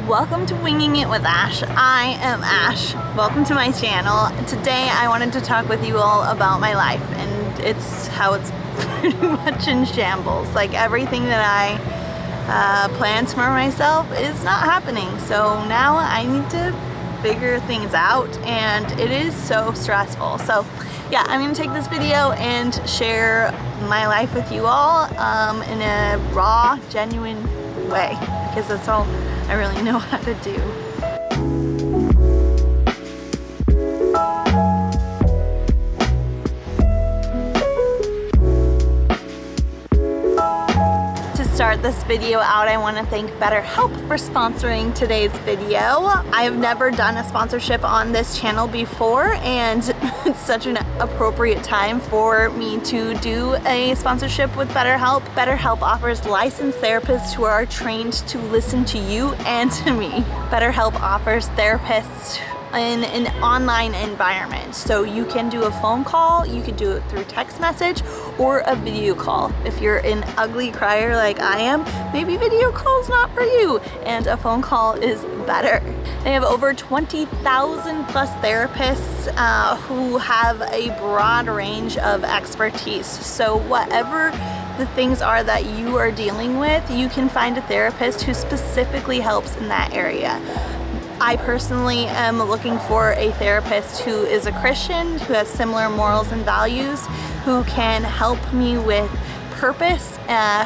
Welcome to Winging It with Ash. I am Ash. Welcome to my channel. Today I wanted to talk with you all about my life, and it's how it's pretty much in shambles. Like everything that I planned for myself is not happening. So now I need to figure things out, and it is so stressful. So yeah, I'm gonna take this video and share my life with you all in a raw, genuine way, because that's all I really know how to do. To start this video out, I want to thank BetterHelp for sponsoring today's video. I have never done a sponsorship on this channel before, and it's such an appropriate time for me to do a sponsorship with BetterHelp. BetterHelp offers licensed therapists who are trained to listen to you and to me. BetterHelp offers therapists in an online environment. So you can do a phone call, you can do it through text message, or a video call. If you're an ugly crier like I am, maybe video call's not for you, and a phone call is better. They have over 20,000 plus therapists who have a broad range of expertise. So whatever the things are that you are dealing with, you can find a therapist who specifically helps in that area. I personally am looking for a therapist who is a Christian, who has similar morals and values, who can help me with purpose,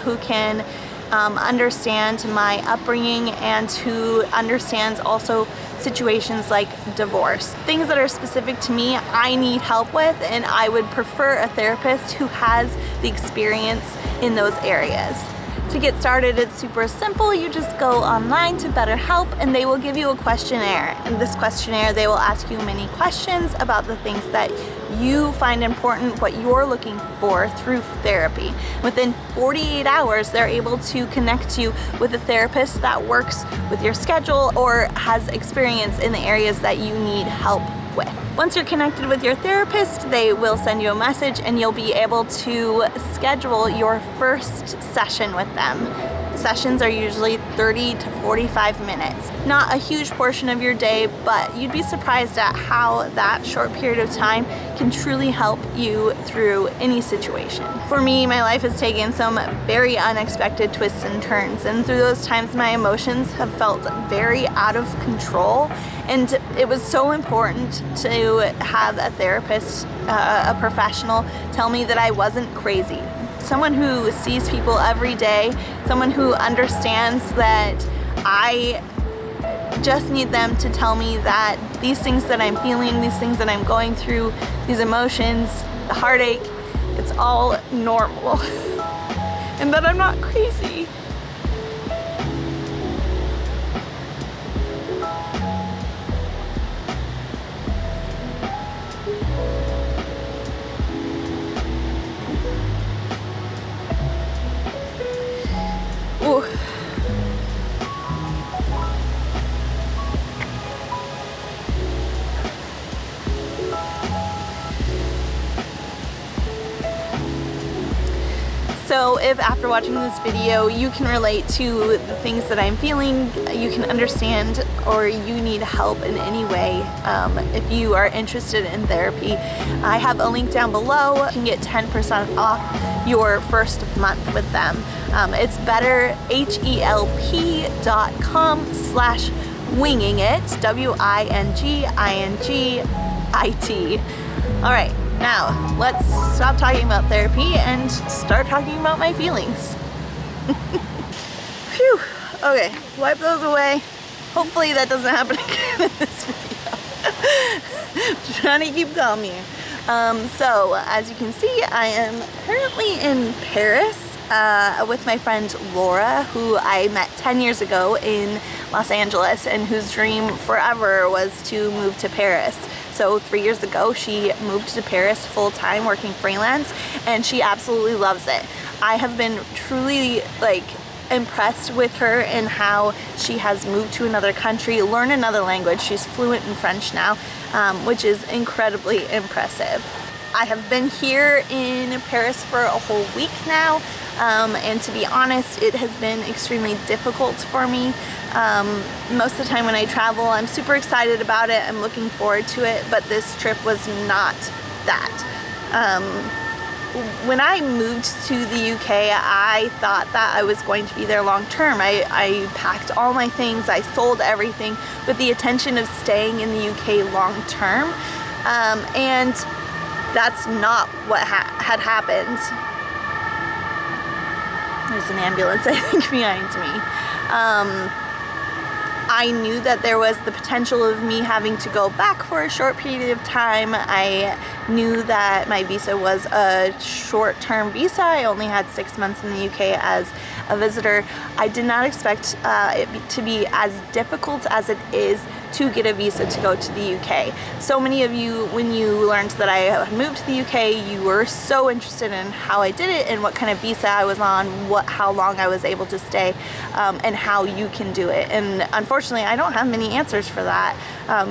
who can understand my upbringing, and who understands also situations like divorce. Things that are specific to me, I need help with, and I would prefer a therapist who has the experience in those areas. To get started, it's super simple. You just go online to BetterHelp and they will give you a questionnaire. In this questionnaire, they will ask you many questions about the things that you find important, what you're looking for through therapy. Within 48 hours, they're able to connect you with a therapist that works with your schedule or has experience in the areas that you need help with. Once you're connected with your therapist, they will send you a message and you'll be able to schedule your first session with them. Sessions are usually 30 to 45 minutes. Not a huge portion of your day, but you'd be surprised at how that short period of time can truly help you through any situation. For me, my life has taken some very unexpected twists and turns, and through those times my emotions have felt very out of control, and it was so important to have a therapist, a professional, tell me that I wasn't crazy. Someone who sees people every day, someone who understands that I just need them to tell me that these things that I'm feeling, these things that I'm going through, these emotions, the heartache, it's all normal and that I'm not crazy. Ooh. So if after watching this video you can relate to the things that I'm feeling, you can understand, or you need help in any way, if you are interested in therapy, I have a link down below. You can get 10% off your first month with them. It's betterhelp.com/wingingit, WINGINGIT. All right. Now, let's stop talking about therapy and start talking about my feelings. Phew. Okay, wipe those away. Hopefully that doesn't happen again in this video. I'm trying to keep calm here. So, as you can see, I am currently in Paris with my friend Laura, who I met 10 years ago in Los Angeles and whose dream forever was to move to Paris. So 3 years ago, she moved to Paris full-time working freelance, and she absolutely loves it. I have been truly impressed with her in how she has moved to another country, learned another language. She's fluent in French now, which is incredibly impressive. I have been here in Paris for a whole week now. and to be honest, it has been extremely difficult for me. Most of the time when I travel, I'm super excited about it, I'm looking forward to it, but this trip was not that. When I moved to the UK, I thought that I was going to be there long term. I packed all my things, I sold everything with the intention of staying in the UK long term, and that's not what had happened. There's an ambulance, I think, behind me. I knew that there was the potential of me having to go back for a short period of time. I knew that my visa was a short-term visa. I only had 6 months in the UK as a visitor. I did not expect it to be as difficult as it is to get a visa to go to the UK. So many of you, when you learned that I had moved to the UK, you were so interested in how I did it and what kind of visa I was on, how long I was able to stay, and how you can do it. And unfortunately, I don't have many answers for that.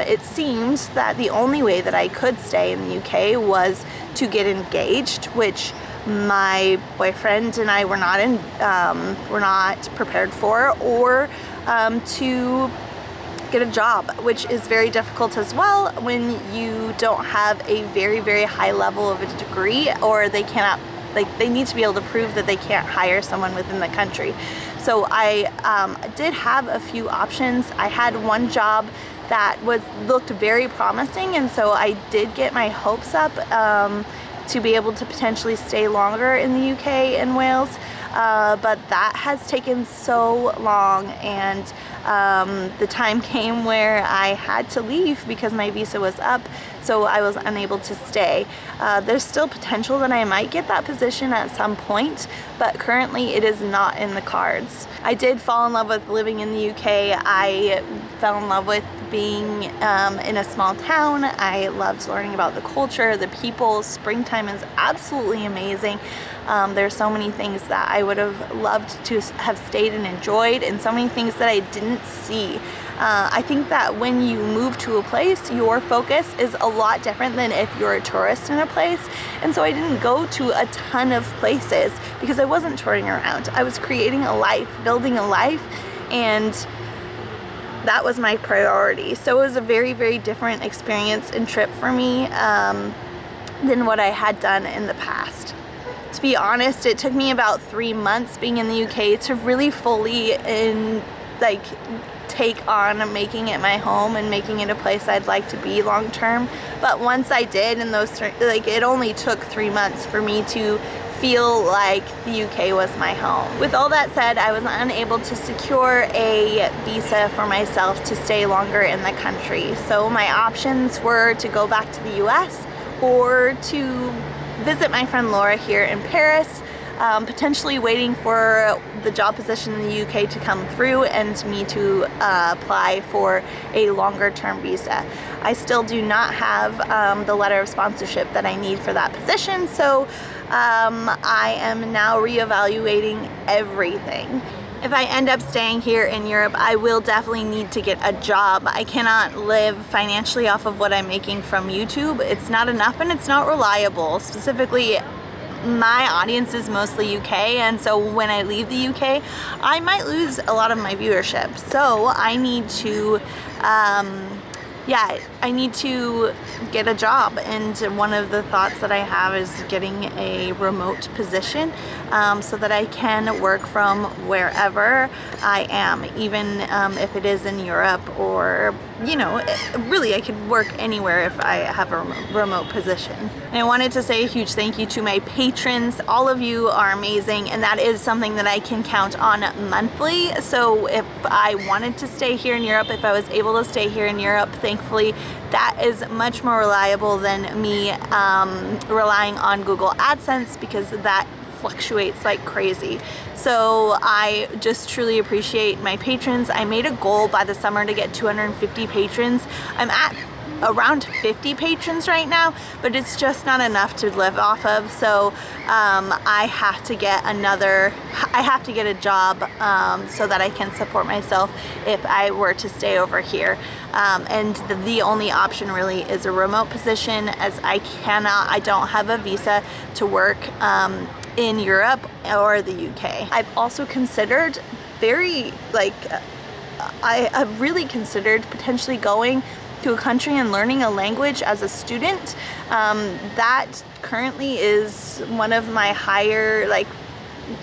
It seemed that the only way that I could stay in the UK was to get engaged, which my boyfriend and I were not prepared for, or to get a job, which is very difficult as well when you don't have a very, very high level of a degree, or they cannot, like, they need to be able to prove that they can't hire someone within the country. So I did have a few options. I had one job that looked very promising, and so I did get my hopes up to be able to potentially stay longer in the UK and Wales, but that has taken so long, and the time came where I had to leave because my visa was up, so I was unable to stay. There's still potential that I might get that position at some point, but currently it is not in the cards. I did fall in love with living in the UK. I fell in love with being in a small town. I loved learning about the culture, the people. Springtime is absolutely amazing. There's so many things that I would have loved to have stayed and enjoyed, and so many things that I didn't see. I think that when you move to a place, your focus is a lot different than if you're a tourist in a place. And so I didn't go to a ton of places because I wasn't touring around. I was creating a life, building a life, and that was my priority. So it was a very, very different experience and trip for me than what I had done in the past. To be honest, it took me about 3 months being in the UK to really fully take on making it my home and making it a place I'd like to be long term. But once I did, and it only took 3 months for me to feel like the UK was my home. With all that said, I was unable to secure a visa for myself to stay longer in the country. So my options were to go back to the US or to visit my friend Laura here in Paris, potentially waiting for the job position in the UK to come through and me to apply for a longer term visa. I still do not have the letter of sponsorship that I need for that position, so I am now reevaluating everything. If I end up staying here in Europe, I will definitely need to get a job. I cannot live financially off of what I'm making from YouTube. It's not enough and it's not reliable. Specifically, my audience is mostly UK, and so when I leave the UK, I might lose a lot of my viewership. So I need to I need to get a job, and one of the thoughts that I have is getting a remote position so that I can work from wherever I am, even if it is in Europe, or really I could work anywhere if I have a remote position. And I wanted to say a huge thank you to my patrons. All of you are amazing, and that is something that I can count on monthly. So if I wanted to stay here in Europe, if I was able to stay here in Europe, thankfully that is much more reliable than me relying on Google AdSense, because that fluctuates like crazy. So I just truly appreciate my patrons. I made a goal by the summer to get 250 patrons. I'm at around 50 patrons right now, but it's just not enough to live off of. So I have to get a job so that I can support myself if I were to stay over here. And the only option really is a remote position, as I don't have a visa to work in Europe or the UK. I've also considered I've really considered potentially going to a country and learning a language as a student. That currently is one of my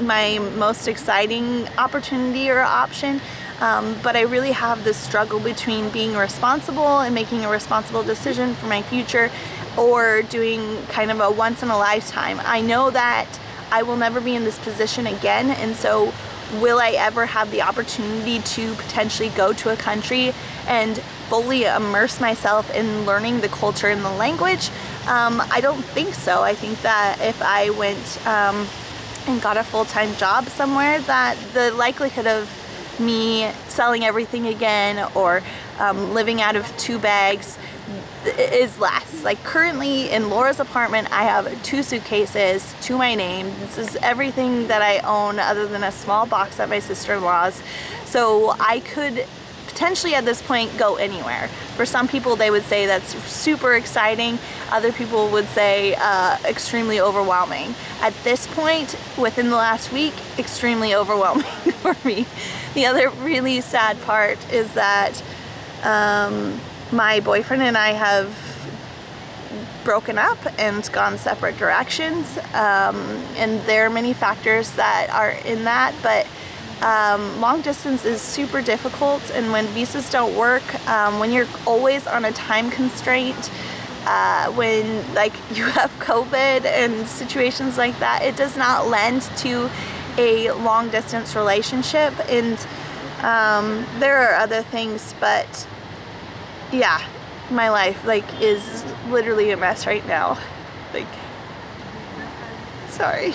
my most exciting opportunity or option. But I really have this struggle between being responsible and making a responsible decision for my future, or doing kind of a once in a lifetime. I know that I will never be in this position again, and so will I ever have the opportunity to potentially go to a country and fully immerse myself in learning the culture and the language? I don't think so. I think that if I went and got a full-time job somewhere, that the likelihood of me selling everything again or living out of 2 bags is less. Like currently in Laura's apartment, I have 2 suitcases to my name. This is everything that I own other than a small box at my sister-in-law's. So I could potentially at this point go anywhere. For some people, they would say that's super exciting. Other people would say extremely overwhelming. At this point, within the last week, extremely overwhelming for me. The other really sad part is that my boyfriend and I have broken up and gone separate directions, and there are many factors that are in that, but long distance is super difficult, and when visas don't work, when you're always on a time constraint, when like you have COVID and situations like that, it does not lend to a long distance relationship. And there are other things, but yeah, my life is literally a mess right now. Sorry.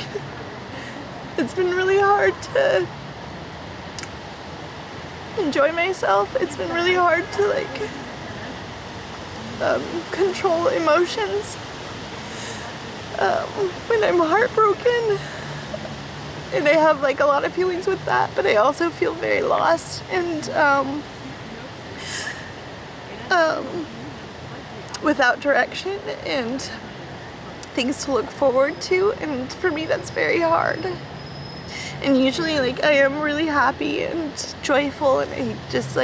It's been really hard to enjoy myself. It's been really hard to control emotions when I'm heartbroken, and I have a lot of feelings with that, but I also feel very lost and without direction and things to look forward to, and for me that's very hard. And usually I am really happy and joyful, and I just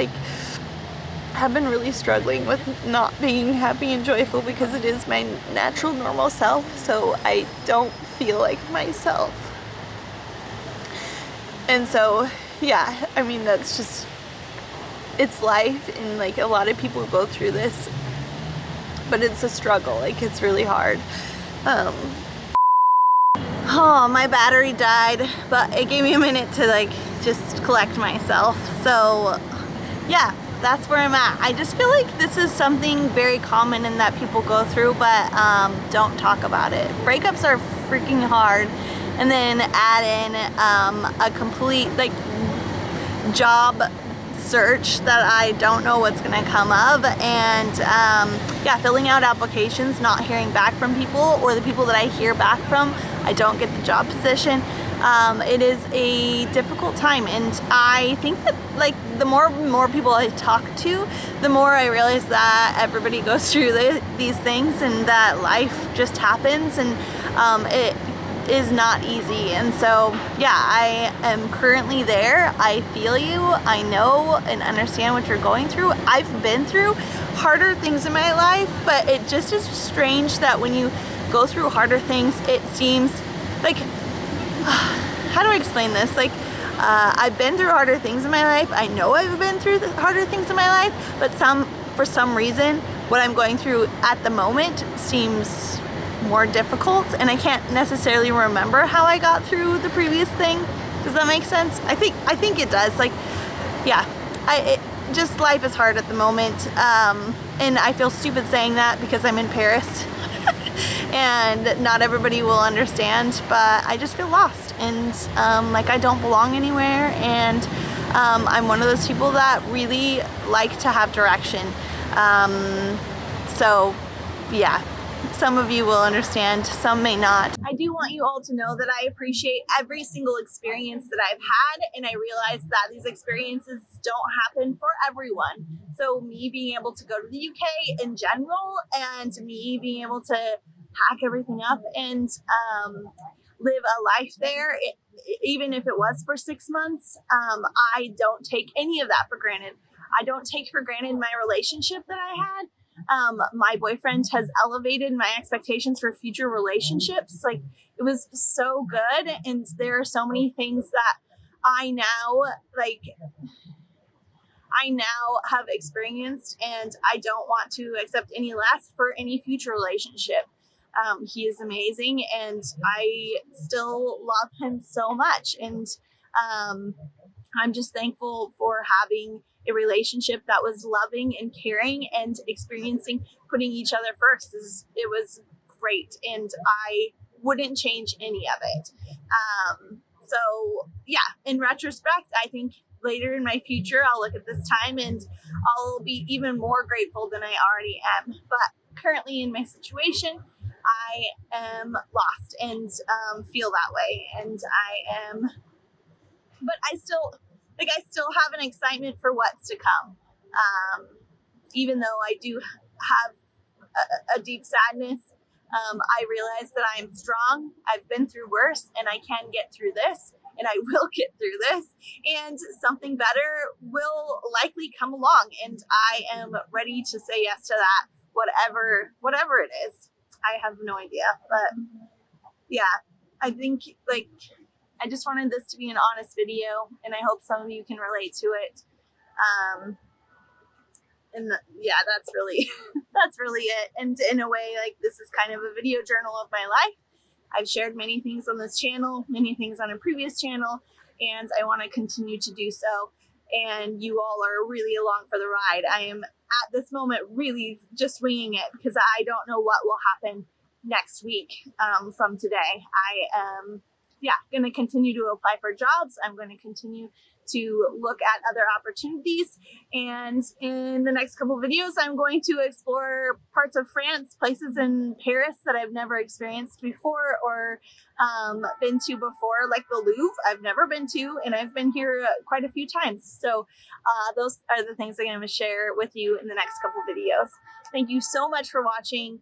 have been really struggling with not being happy and joyful because it is my natural normal self, so I don't feel like myself. And so yeah, I mean, that's just, it's life, and a lot of people go through this, but it's a struggle. It's really hard. Oh, my battery died, but it gave me a minute to just collect myself. So yeah, that's where I'm at. I just feel like this is something very common and that people go through, but don't talk about it. Breakups are freaking hard, and then add in a complete job search that I don't know what's gonna come of, and yeah, filling out applications, not hearing back from people, or the people that I hear back from, I don't get the job position. It is a difficult time, and I think that the more people I talk to, the more I realize that everybody goes through these things, and that life just happens, and it is not easy. And so yeah, I am currently there. I feel you. I know and understand what you're going through. I've been through harder things in my life, but it just is strange that when you go through harder things, it seems how do I explain this? I've been through harder things in my life. I know I've been through harder things in my life, but for some reason, what I'm going through at the moment seems more difficult, and I can't necessarily remember how I got through the previous thing. Does that make sense? I think it does. Yeah, just life is hard at the moment, and I feel stupid saying that because I'm in Paris and not everybody will understand, but I just feel lost, and I don't belong anywhere, and I'm one of those people that really like to have direction. So yeah, some of you will understand, some may not. I do want you all to know that I appreciate every single experience that I've had, and I realize that these experiences don't happen for everyone. So me being able to go to the UK in general, and me being able to pack everything up and live a life there, even if it was for 6 months. I don't take any of that for granted. I don't take for granted my relationship that I had. My boyfriend has elevated my expectations for future relationships. Like, it was so good. And there are so many things that I now have experienced, and I don't want to accept any less for any future relationship. He is amazing, and I still love him so much. And I'm just thankful for having a relationship that was loving and caring and experiencing putting each other first. It was great, and I wouldn't change any of it. So yeah, in retrospect, I think later in my future, I'll look at this time and I'll be even more grateful than I already am. But currently in my situation, I am lost and feel that way. And but I still have an excitement for what's to come. Even though I do have a deep sadness, I realize that I am strong. I've been through worse, and I can get through this, and I will get through this, and something better will likely come along, and I am ready to say yes to that, whatever it is. I have no idea, but yeah, I think, like, I just wanted this to be an honest video, and I hope some of you can relate to it. Yeah, that's really it. And in a way, like, this is kind of a video journal of my life. I've shared many things on this channel, many things on a previous channel, and I want to continue to do so. And you all are really along for the ride. I am at this moment really just winging it because I don't know what will happen next week from today. I am going to continue to apply for jobs. I'm going to continue to look at other opportunities. And in the next couple of videos, I'm going to explore parts of France, places in Paris that I've never experienced before or been to before, like the Louvre. I've never been to, and I've been here quite a few times. So those are the things I'm going to share with you in the next couple of videos. Thank you so much for watching.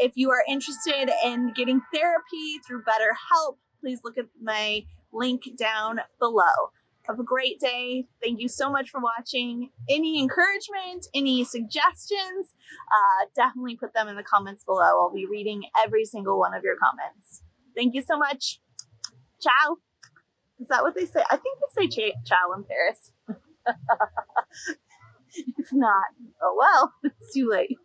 If you are interested in getting therapy through BetterHelp, please look at my link down below. Have a great day. Thank you so much for watching. Any encouragement, any suggestions, definitely put them in the comments below. I'll be reading every single one of your comments. Thank you so much. Ciao. Is that what they say? I think they say ciao in Paris. If not, oh well, it's too late.